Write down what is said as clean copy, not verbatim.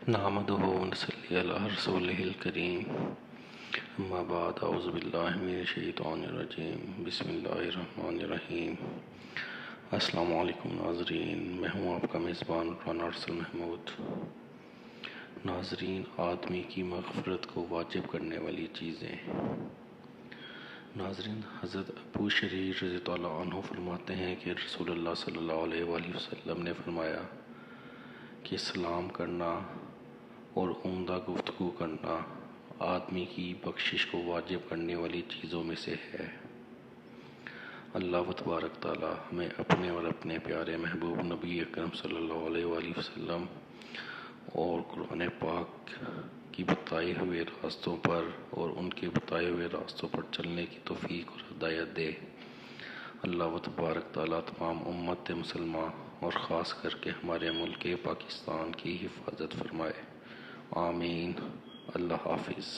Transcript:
نحمده ونصلي على رسوله الكريم اما بعد اعوذ باللہ من الشیطان الرجیم بسم اللہ الرحمن الرحیم۔ السلام علیکم ناظرین، میں ہوں آپ کا میزبان رانا ارسل محمود۔ ناظرین، آدمی کی مغفرت کو واجب کرنے والی چیزیں۔ ناظرین، حضرت ابو شریر رضی اللہ عنہ فرماتے ہیں کہ رسول اللہ صلی اللہ علیہ وآلہ وسلم نے فرمایا کہ سلام کرنا اور عمدہ گفتگو کرنا آدمی کی بخشش کو واجب کرنے والی چیزوں میں سے ہے۔ اللہ تبارک تعالی ہمیں اپنے اور اپنے پیارے محبوب نبی اکرم صلی اللہ علیہ وآلہ وسلم اور قرآن پاک کی بتائے ہوئے راستوں پر اور ان کے بتائے ہوئے راستوں پر چلنے کی توفیق اور ہدایت دے۔ اللہ تبارک تعالی تمام امت مسلمہ اور خاص کر کے ہمارے ملک پاکستان کی حفاظت فرمائے، آمین۔ اللہ حافظ۔